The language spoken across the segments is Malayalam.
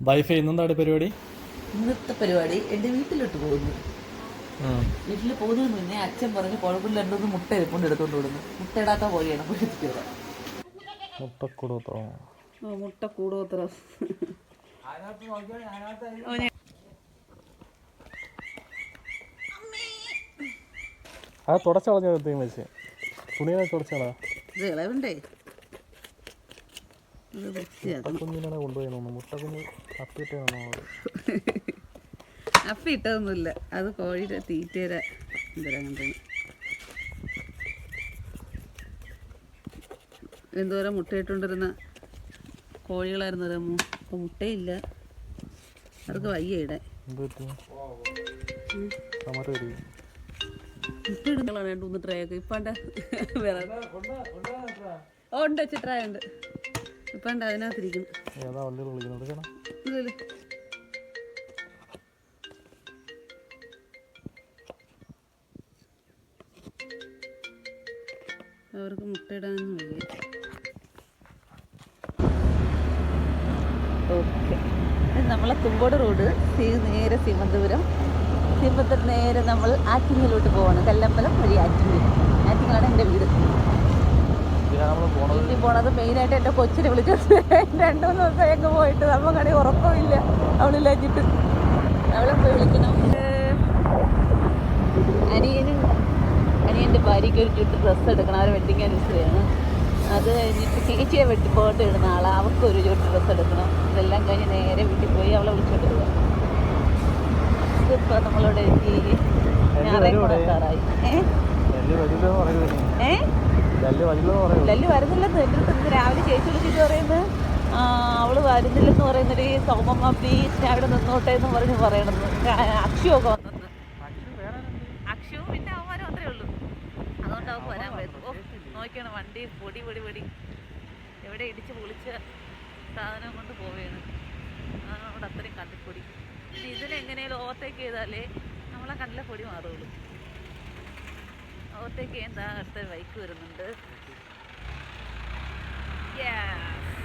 വൈഫൈ ഇന്നെന്താണ് പരിപാടി? ഇന്നത്തെ പരിപാടി എൻ്റെ വീട്ടിലോട്ട് പോകുന്നു. വീട്ടിൽ പോകുന്നതിന് മുന്നേ അച്ഛൻ പറഞ്ഞ് കുഴപ്പമില്ല, രണ്ടൊന്ന് മുട്ട എരിക്കൊണ്ട് എടുത്തോണ്ട് വിടുന്നു. മുട്ട ഇടാത്ത കോഴിയാണ്, പൊഴിച്ചിട്ട് വരാം. മുട്ട കൂടോത്ര അത് തുടച്ചു കളഞ്ഞ വെച്ച് തുണിയെ തുടച്ചാളാ ഇളവുണ്ടേ. മുട്ടക്കുഞ്ഞിനാണ് കൊണ്ടുപോയി മുട്ടക്കുഞ്ഞ് അപ്പിയിട്ടാണോ? അപ്പി ഇട്ടതൊന്നുമില്ല, അത് കോഴിയുടെ തീറ്റയുടെ എന്തോരം എന്തോരം മുട്ടയിട്ടുണ്ടിരുന്ന കോഴികളായിരുന്നു രമ്മു. അപ്പം മുട്ടയില്ല, അവർക്ക് വയ്യ ഇടാൻ. മുട്ടയിടുന്നതാണ് രണ്ട് മൂന്ന് ട്രേ ഒക്കെ ഇപ്പാണ്ട വേറെ ഉണ്ട്, വെച്ച് ട്രേ ഉണ്ട് ഇപ്പാണ്ട് അതിനകത്തിരിക്കുന്നു. അവർക്ക് മുട്ടയിടാനൊന്നും വയ്യ. ഓക്കെ, നമ്മളെ തുമ്പോട് റോഡ് നേരെ സിമന്തപുരം നേരെ നമ്മൾ ആറ്റിങ്ങിലോട്ട് പോവാണ്. കല്ലമ്പലം വഴി ആറ്റിങ്ങലാണ് എൻ്റെ വീട്. വീട്ടിൽ പോണത് മെയിനായിട്ട് എൻ്റെ കൊച്ചിനെ വിളിച്ചിട്ട് 2-3 ദിവസം എങ്ങ് പോയിട്ട് നമുക്കാണെങ്കിൽ ഉറക്കമില്ല. അവളില്ലാഞ്ഞിട്ട് അവളെ പോയി വിളിക്കണം. അനിയൻ്റെ ഭാര്യയ്ക്ക് ഒരു ചുട്ട് ഡ്രസ്സ് എടുക്കണം, അവരെ വെഡിങ് ആനിവേഴ്സറിയാണ്. അത് കഴിഞ്ഞിട്ട് ചേച്ചിയെ പോയിട്ട് ഇടുന്ന ആളാണ്, അവർക്കൊരു ചുട്ട് ഡ്രസ്സ് എടുക്കണം. ഇതെല്ലാം കഴിഞ്ഞ് നേരെ വീട്ടിൽ പോയി അവളെ വിളിച്ചോണ്ട് പോവുക. ഇതിപ്പോൾ നമ്മളിവിടെ ഞായറായി. ലല്ലു വരുന്നില്ലെന്ന് എൻ്റെ അടുത്ത് ഇന്ന് രാവിലെ ചേച്ചി വിളിച്ചിട്ട് പറയുന്നത് അവള് വരുന്നില്ലെന്ന് പറയുന്നത്. ഈ സൗമമ്മ പ്ലീസ് ഞാൻ ഇവിടെ നിന്നോട്ടെ എന്ന് പറയണമെന്ന്. അക്ഷുവൊക്കെ വന്നെന്ന്. അക്ഷു പിന്നെ അവന്മാർ മാത്രമേ ഉള്ളൂ, അതുകൊണ്ട് അവർക്ക് വരാൻ പറ്റും. നോക്കിയാണ് വണ്ടി പൊടി എവിടെ ഇടിച്ച് പൊളിച്ച സാധനം കൊണ്ട് പോവുകയാണ്. അവിടെ അത്രയും കണ്ടിപ്പൊടി. ഇനി ഇതിനെങ്ങനെയാലും ഓവർടേക്ക് ചെയ്താലേ നമ്മളെ കണ്ടിലെ പൊടി മാറുള്ളൂ. ഓവർടേക്ക് എന്താ അടുത്ത ബൈക്ക് വരുന്നുണ്ട്.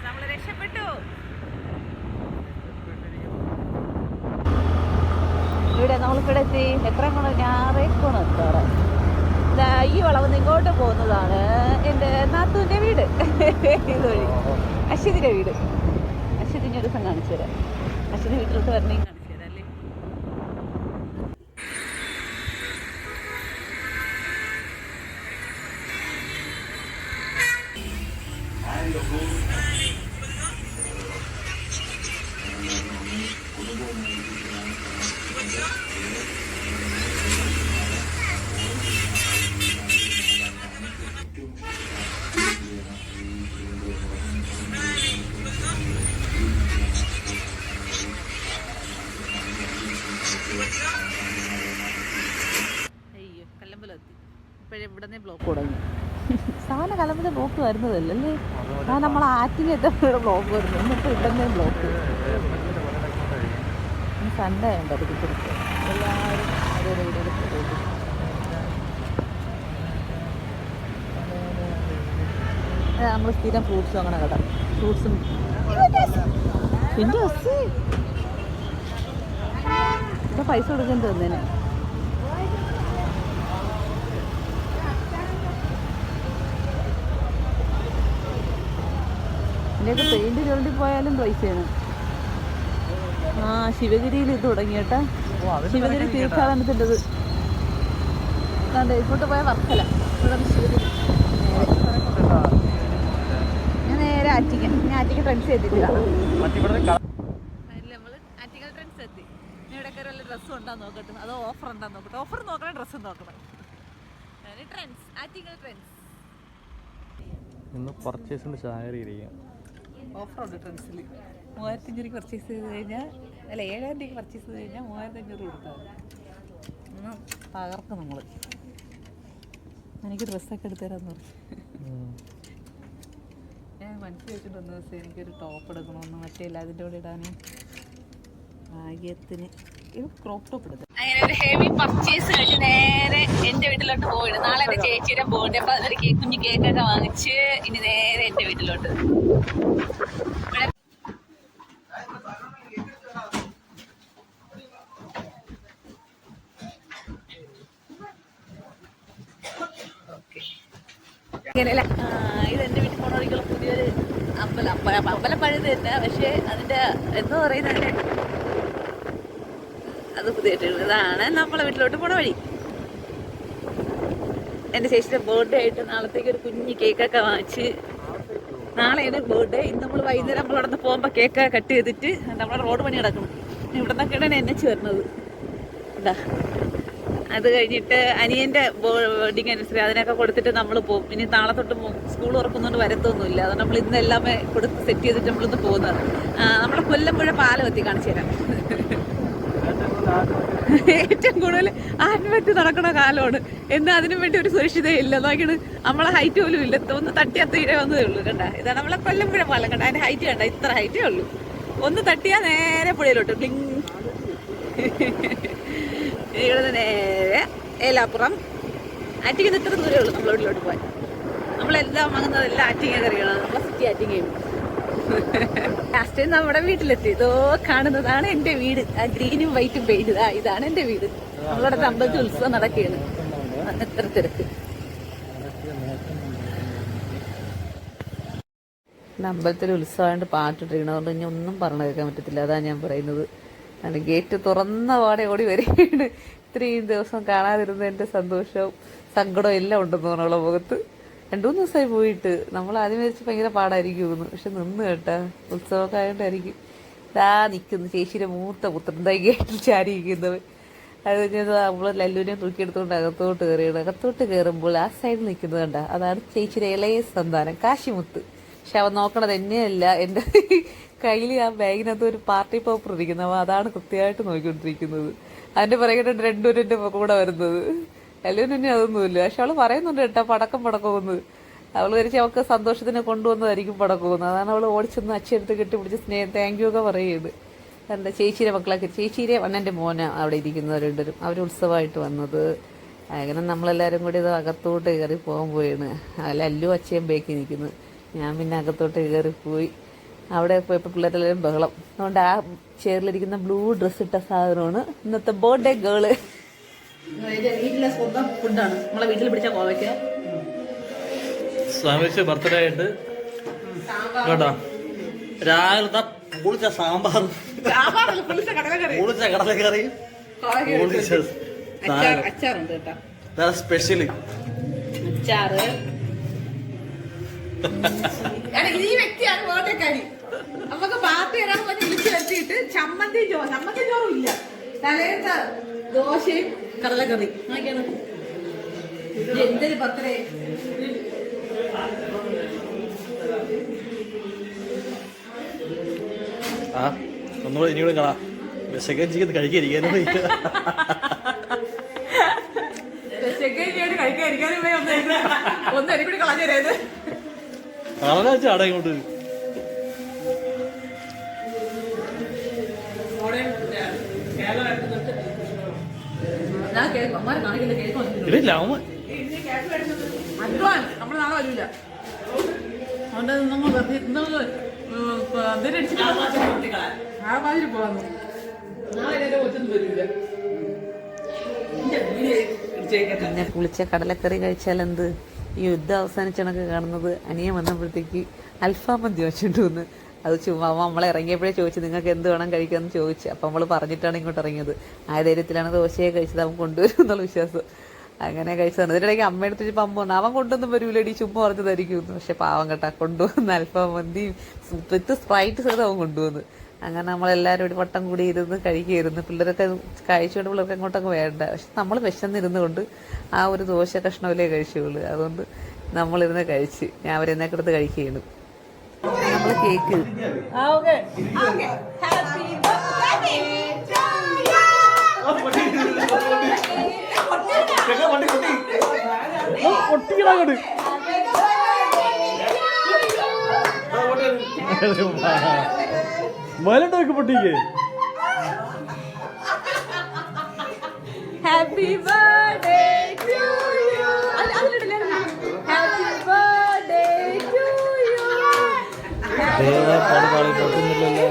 നമ്മൾ രക്ഷപ്പെട്ടു. ഇവിടെ നമ്മളിവിടെ എത്തി. എത്ര ഞാറേക്കോണം എത്താറ്. ഈ വളവന്ന് ഇങ്ങോട്ട് പോകുന്നതാണ് എൻ്റെ നാത്തൂൻ്റെ വീട്. ഇതുവഴി അശ്വതിൻ്റെ വീട്. അശ്വതി ഒരു ദിവസം കാണിച്ചു തരാം. അശ്വതി വീട്ടിലോട്ട് വരണമെങ്കിൽ കാണിച്ചു തരാം അല്ലേ. അയ്യോ, കല്ലമ്പലം എത്തി. ഇപ്പോഴേ ഇവിടെ നിന്ന് ബ്ലോക്ക് തുടങ്ങി. സാധനം കല്ലമ്പലം ബ്ലോക്ക് വരുന്നതല്ലേ. ആ നമ്മൾ ആറ്റിങ് എത്തുമ്പോൾ ബ്ലോക്ക് വരുന്നു. എന്നിട്ട് ഇവിടെ നിന്ന് ബ്ലോക്ക്. സൺഡേ ഉണ്ട് അത് കുറിച്ച് എല്ലാവരും ഓരോ വീടെടുത്ത് പോകും. നമ്മൾ സ്ഥിരം ഫ്രൂട്ട്സും അങ്ങനെ കട ഫ്രൂട്ട്സും പിന്നെ ഇപ്പം പൈസ കൊടുക്കേണ്ടി വന്നേനെ. ഇതിൻ്റെയൊക്കെ പെയിൻറ്റ് ചുരുണ്ടി പോയാലും പൈസയാണ്. ശിവഗിരിയിൽ ഇത് തുടങ്ങി കേട്ടാ. ശിവഗിരി തീർത്ഥാടനത്തിൻ്റെത് ഇങ്ങോട്ട് പോയ വർക്കല. ഇവിടെ ശിവഗിരി ഞാൻ നേരെ ആറ്റിങ്ങൽ. ഞാൻ ആറ്റിങ്ങൽ ട്രെൻഡ്സ് എത്തിയിട്ടില്ല. നമ്മൾ ആറ്റിങ്ങൽ ട്രെൻഡ്സ് എത്തി. ഇവിടെയൊക്കെ വല്ല ഡ്രസ്സും ഉണ്ടാന്ന് നോക്കട്ടെ, അതോ ഓഫർ ഉണ്ടാന്ന് നോക്കട്ടെ. ഓഫർ നോക്കണം, ഡ്രസ്സും നോക്കണം. Trends, Attingal trends. ഇന്ന് പർച്ചേസിൻ്റെ ചായറി ഇരിക്കാം. ഓഫറുണ്ട് ട്രെൻഡ്സിൽ. 3500 പർച്ചേസ് ചെയ്ത് കഴിഞ്ഞാൽ, അല്ല 7000 രൂപയ്ക്ക് പർച്ചേസ് ചെയ്ത് കഴിഞ്ഞാൽ 3500 കൊടുത്താൽ ഒന്ന് തകർക്കും നമ്മൾ. എനിക്ക് ഡ്രസ്സൊക്കെ എടുത്തുതരാമെന്ന് പറഞ്ഞു. ഞാൻ മനസ്സിൽ വെച്ചിട്ട് വന്ന ദിവസം എനിക്കൊരു ടോപ്പ് എടുക്കണമെന്ന്, മറ്റേ അതിൻ്റെ കൂടെ ഇടാൻ ഭാഗ്യത്തിന് ക്രോപ്പ് ടോപ്പ് എടുത്തു. അങ്ങനെ ഒരു ഹെവി പർച്ചേസ് കഴിഞ്ഞ് നേരെ എൻ്റെ വീട്ടിലോട്ട് പോയിട്ട്, നാളെ എൻ്റെ ചേച്ചിയുടെ പോയിട്ട്. അപ്പോൾ അതൊരു കുഞ്ഞു കേക്കൊക്കെ വാങ്ങിച്ച് ഇനി നേരെ എൻ്റെ വീട്ടിലോട്ട്. ഇങ്ങനെയല്ല. ഇതെന്റെ വീട്ടിൽ പോണ വഴിക്കുള്ള പുതിയൊരു അമ്പലം പഴയത് തന്നെ. പക്ഷെ അതിന്റെ എന്താ പറയുന്നത്, അത് പുതിയ ഇതാണ് നമ്മളെ വീട്ടിലോട്ട് പോണ വഴി. എന്റെ ചേച്ചിയുടെ ബർത്ത്ഡേ ആയിട്ട് നാളത്തേക്ക് ഒരു കുഞ്ഞ് കേക്കൊക്കെ വാങ്ങിച്ച്, നാളെയാണ് ബർത്ത്ഡേ. ഇന്ന് നമ്മൾ വൈകുന്നേരം നമ്മളവിടെ നിന്ന് പോകുമ്പോ കേക്ക് കട്ട് ചെയ്തിട്ട് നമ്മളെ റോഡ് പണി കിടക്കണം. ഇവിടെ നിന്നൊക്കെയാണ് എന്നെ ചേർന്നത്. എന്താ അത് കഴിഞ്ഞിട്ട് അനിയന്റെ വെഡിങ് ആനിവേഴ്സറി അതിനൊക്കെ കൊടുത്തിട്ട് നമ്മൾ പോകും. ഇനി നാളെ തൊട്ട് സ്കൂൾ തുറക്കുന്നതുകൊണ്ട് വരത്തൊന്നുമില്ല. അതുകൊണ്ട് നമ്മൾ ഇന്ന് എല്ലാമേ കൊടുത്ത് സെറ്റ് ചെയ്തിട്ട് നമ്മളിന്ന് പോകുന്നത്. നമ്മുടെ കൊല്ലമ്പുഴ പാലം എത്തി കാണിച്ചു തരാം. ഏറ്റവും കൂടുതൽ ആത്മഹത്യ നടക്കണ കാലമാണ്. എന്നാൽ അതിനു വേണ്ടി ഒരു സുരക്ഷിതയില്ല. നോക്കിയാണ് നമ്മളെ ഹൈറ്റ് പോലും ഇല്ല. ഒന്ന് തട്ടിയാൽ തീരെ വന്നതേ ഉള്ളൂ. കണ്ട, ഇതാണ് നമ്മളെ കൊല്ലമ്പുഴ പാലം. കണ്ട, അതിന്റെ ഹൈറ്റ് കണ്ട, ഇത്ര ഹൈറ്റേ ഉള്ളൂ. ഒന്ന് തട്ടിയാൽ നേരെ പുഴയിലോട്ട് ക്ലിങ്. ഇവിടെ നേരെ ഏലാപ്പുറം ആറ്റിങ്ങന്ന് ഇത്ര ദൂരമേ ഉള്ളൂ നമ്മളെ വീട്ടിലോട്ട് പോകാൻ. നമ്മളെല്ലാം വാങ്ങുന്നതെല്ലാം ആറ്റിങ്ങ കറികളാണ്. നമ്മളെ സിറ്റി ആറ്റിങ്ങയും. ലാസ്റ്റ് നമ്മുടെ വീട്ടിലെത്തി. ഇതോ കാണുന്നതാണ് എന്റെ വീട്. ആ ഗ്രീനും വൈറ്റും പെയിന്റ്. ഇതാണ് എന്റെ വീട്. നമ്മളുടെ അമ്പലത്തിൽ ഉത്സവം നടക്കുകയാണ്. എത്ര തിരക്ക്. അമ്പലത്തിൽ ഉത്സവമായിട്ട് പാട്ടിട്ടിരിക്കണം. അതുകൊണ്ട് ഇനി ഒന്നും പറഞ്ഞു കേൾക്കാൻ പറ്റത്തില്ല. അതാ ഞാൻ പറയുന്നത്. അത് ഗേറ്റ് തുറന്ന പാടെ ഓടി വരികയാണ്. ഇത്രയും ദിവസം കാണാതിരുന്ന എൻ്റെ സന്തോഷവും സങ്കടവും എല്ലാം ഉണ്ടെന്ന് പറഞ്ഞുള്ള മുഖത്ത്. 2-3 ദിവസമായി പോയിട്ട്. നമ്മൾ ആദ്യം വെച്ച് ഭയങ്കര പാടായിരിക്കും. പക്ഷെ നിന്ന് കേട്ടാ, ഉത്സവമൊക്കെ ആയതുകൊണ്ടായിരിക്കും. ഇതാ നിൽക്കുന്നു ചേച്ചിയുടെ മൂത്ത പുത്രൻ, എന്താ ഗേറ്റിൽ ചാരിയിരിക്കുന്നവൻ. അത് കഴിഞ്ഞത് നമ്മൾ ലല്ലുവിനെ തൂക്കിയെടുത്തുകൊണ്ട് അകത്തോട്ട് കയറിയാണ്. അകത്തോട്ട് കയറുമ്പോൾ ആ സൈഡിൽ നിൽക്കുന്നത് കണ്ട, അതാണ് ചേച്ചിയുടെ ഇളയ സന്താനം കാശിമുത്ത്. പക്ഷെ അവൻ നോക്കണത് എന്നെയല്ല, എൻ്റെ കയ്യിൽ ആ ബാഗിനകത്ത് ഒരു പാർട്ടി പേപ്പർ ഇരിക്കുന്നത്. അവൻ അതാണ് കൃത്യമായിട്ട് നോക്കിക്കൊണ്ടിരിക്കുന്നത്. അതിന്റെ പിറകെ രണ്ടുപേരും എൻ്റെ കൂടെ വരുന്നത്. ലല്ലുവിന് തന്നെ അതൊന്നുമില്ല. പക്ഷെ അവള് പറയുന്നുണ്ട് കേട്ടോ, പടക്കമൊന്ന്. അവള് വരച്ച് അവൾക്ക് സന്തോഷത്തിന് കൊണ്ടുവന്നതായിരിക്കും പടക്കമൊന്ന്. അതാണ് അവൾ ഓടിച്ചെന്ന് അച്ഛടുത്ത് കെട്ടിപ്പിടിച്ച് സ്നേഹം താങ്ക് യു ഒക്കെ പറയുന്നത്. എന്താ ചേച്ചിയുടെ മക്കളൊക്കെ, ചേച്ചിയുടെ അണ്ണൻ്റെ മോന അവിടെ ഇരിക്കുന്നത് രണ്ടുപേരും. അവർ ഉത്സവമായിട്ട് വന്നത്. അങ്ങനെ നമ്മളെല്ലാവരും കൂടി ഇത് അകത്തോട്ട് കയറി പോകാൻ പോയാണ്. ലല്ലു അച്ഛയും ബേക്കി നിൽക്കുന്നു. ഞാൻ പിന്നെ അകത്തോട്ട് കയറിപ്പോയി. അവിടെ പോയപ്പോൾ പിള്ളേരെല്ലാവരും ബഹളം. അതുകൊണ്ട് ആ ചെയറിലിരിക്കുന്ന ബ്ലൂ ഡ്രസ്സ് ഇട്ട സാധനമാണ് ഇന്നത്തെ ബർത്ത്ഡേ ഗേള്. വീട്ടിലെ സ്വന്തം ഫുഡാണ്. നമ്മളെ വീട്ടിൽ പിടിച്ച കോവയ്ക്ക സ്വാമിച്ച് ബർത്ത്ഡേ ആയിട്ട് കേട്ടോ. രാവിലത്തെ പുളിച്ച സാമ്പാർ, പുളിച്ച കടലക്കറി, അച്ചാറുണ്ട് കേട്ടോ, സ്പെഷ്യല് അച്ചാറ്. ഈ വ്യക്തിയാണ് ബർത്ത്ഡേക്കാരി. നമുക്ക് പാർട്ടി ഇടാൻ പറഞ്ഞ് വിളിച്ചു വരുത്തിയിട്ട് ചമ്മന്തി ചോറും ഇല്ല. തലേന്ന് ദോശയും കടലക്കറി. നോക്കിയാണ് എന്തൊരു ബർത്ത്ഡേ. ആ ഒന്നുകൂടെ ഇനിയൂടെ കാണാം. വിശക്കാൻ കഴിക്കാതിരിക്കാനും ഒന്നും എനിക്കൂടി കളഞ്ഞു തരാത്. ആടാ ഇങ്ങോട്ട് ഇല്ല. അഡ്വാൻസ് നമ്മള് നാളെ വരില്ല. അതുകൊണ്ട് നമ്മൾ ആവാതിരി പോവാന്ന്. പിന്നെ കുളിച്ച കടലക്കറി കഴിച്ചാൽ എന്ത്, ഈ യുദ്ധം അവസാനിച്ചണക്ക് കാണുന്നത്. അനിയൻ വന്നപ്പോഴത്തേക്ക് അൽഫാം മന്തി വെച്ചിട്ട് വന്ന്. അത് ചുമ്മാ നമ്മളെ ഇറങ്ങിയപ്പോഴേ ചോദിച്ചു നിങ്ങൾക്ക് എന്ത് വേണം കഴിക്കാമെന്ന് ചോദിച്ചു. അപ്പം നമ്മൾ പറഞ്ഞിട്ടാണ് ഇങ്ങോട്ട് ഇറങ്ങിയത്. ആ ധൈര്യത്തിലാണ് ദോശയെ കഴിച്ചത്. അവൻ കൊണ്ടുവരും എന്നുള്ള വിശ്വാസം. അങ്ങനെ കഴിച്ചതാണ്. ഇതിനിടയ്ക്ക് അമ്മയെടുത്ത് വെച്ചപ്പോൾ അമ്മ പറഞ്ഞു അവൻ കൊണ്ടൊന്നും വരൂലടി, ചുമ്മാ പറഞ്ഞതായിരിക്കും. പക്ഷെ പാവം കേട്ടാ കൊണ്ടുവന്ന് അൽഫാം മന്തിയും വിത്ത് സ്പ്രൈറ്റ് സഹിതം അവൻ കൊണ്ടുവന്ന്. അങ്ങനെ നമ്മളെല്ലാവരും ഒരു വട്ടം കൂടി ഇരുന്ന് കഴിക്കുകയായിരുന്നു. പിള്ളേരൊക്കെ കഴിച്ചുകൊണ്ട് പിള്ളേർക്ക് അങ്ങോട്ടൊക്കെ വേണ്ട. പക്ഷെ നമ്മൾ വിശന്നിരുന്നുകൊണ്ട് ആ ഒരു ദോശ കഷ്ണമല്ലേ കഴിച്ചുള്ളൂ. അതുകൊണ്ട് നമ്മളിരുന്ന് കഴിച്ച് ഞാൻ അവരെന്നൊക്കെ എടുത്ത് കഴിക്കുകയാണ്. നമ്മള് കേക്ക് മലട്ടൊക്കെ പൊട്ടിക്കേ. Happy birthday to you. Happy birthday to you. പാടി പൊട്ടുന്നില്ലല്ലോ.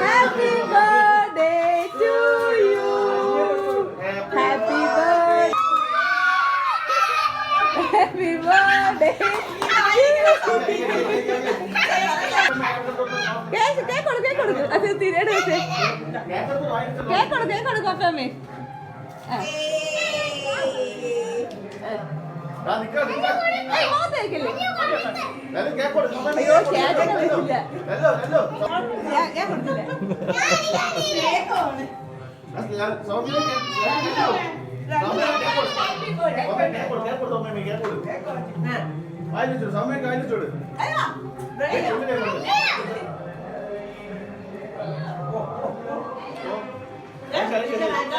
Happy birthday to you. Happy birthday. അമ്മേ അയ്യോ ചേട്ടനെ വിളിച്ചില്ല ഞാൻ കൊടുത്തില്ല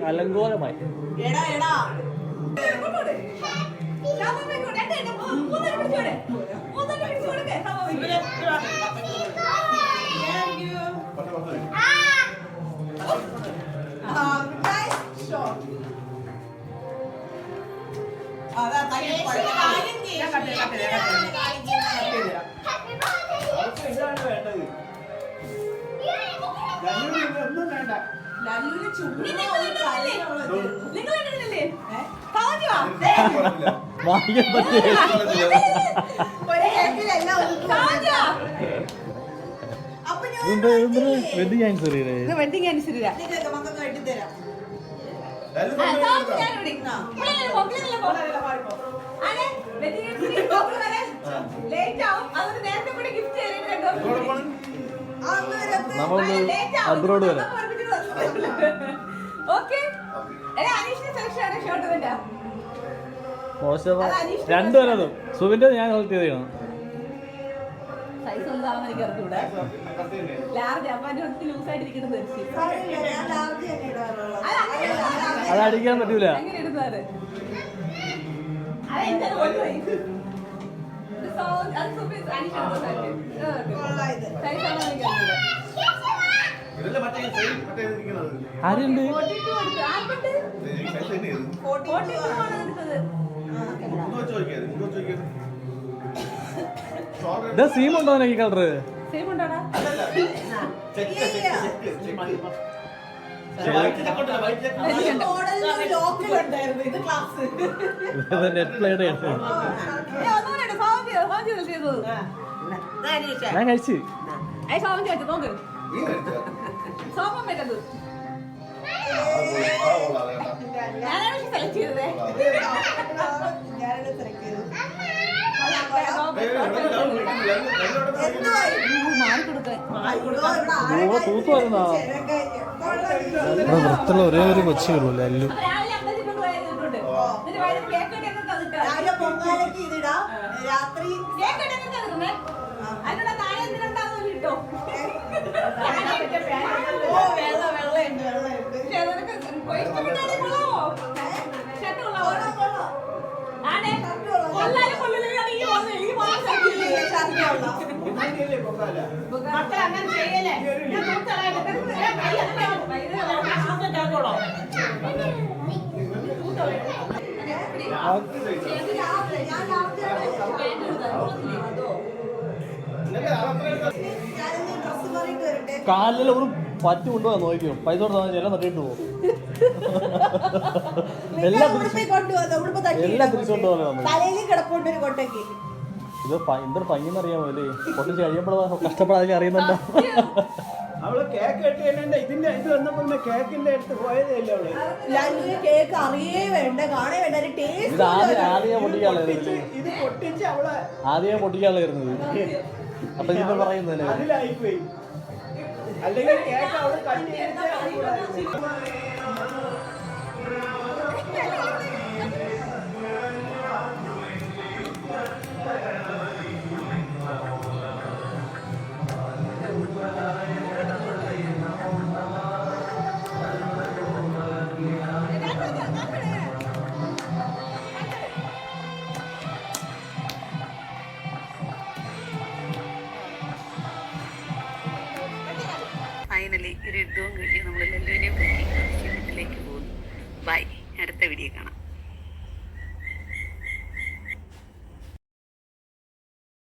അലങ്കോലമായി വാങ്ങിക്കാൻ പറ്റിയ വെഡിങ് ആനിവേഴ്സറി വെഡിങ് ആനിവേഴ്സറി നമ്മളൊന്ന് അബ്രോഡ് വരാം രണ്ടുപേരതും സുവിന്റെ ഞാൻ സെലക്ട് ചെയ്തതാണ് അത് അടിക്കാൻ പറ്റൂല ആരുണ്ട് സീമുണ്ടോ ഈ കളറ് ഞാൻ കഴിച്ചു സെലക്ട് ചെയ്തതേ തൂത്തുവായിരുന്നാ വൃത്തിയുള്ള ഒരേ ഒരു കൊച്ചു വരുമല്ലോ എല്ലാം കാലിൽ ഒരു പറ്റി കൊണ്ടുപോകാൻ നോക്കിയോ പൈസ കൊടുത്താൽ എല്ലാം നട്ടിട്ട് പോകും എല്ലാം തിരിച്ചുകൊണ്ടുപോകാൻ ഇത് എന്തൊരു ഭംഗിന്ന് അറിയാമോ അല്ലേ പൊട്ടിച്ച് കഴിയുമ്പോഴാണ് കഷ്ടപ്പെടാതെ അറിയുന്നുണ്ടോ അവള് കേക്ക് കെട്ടിയതിന്റെ ഇതിന്റെ ഇത് വന്നപ്പോ കേക്കിന്റെ അടുത്ത് പോയതേ ഇല്ല അവള് കേക്ക് അറിയേ വേണ്ട കാണേ വേണ്ട ഇത് ആദ്യം പൊട്ടിക്കാളായിരുന്നു ഇത് പൊട്ടിച്ച് അവളെ ആദ്യം പൊട്ടിക്കാളായിരുന്നത് അപ്പൊ ഇതിപ്പോ പറയുന്നല്ലേ അതിലായിപ്പോയി അല്ലെങ്കിൽ കേക്ക് അവള് കട്ട് ഫൈനലി ഒരു യുദ്ധവും കഴിഞ്ഞ് നമ്മൾ ലെല്ലുവിനെ പറ്റി വീട്ടിലേക്ക് പോകുന്നു. ബൈ, അടുത്ത വീഡിയോ കാണാം.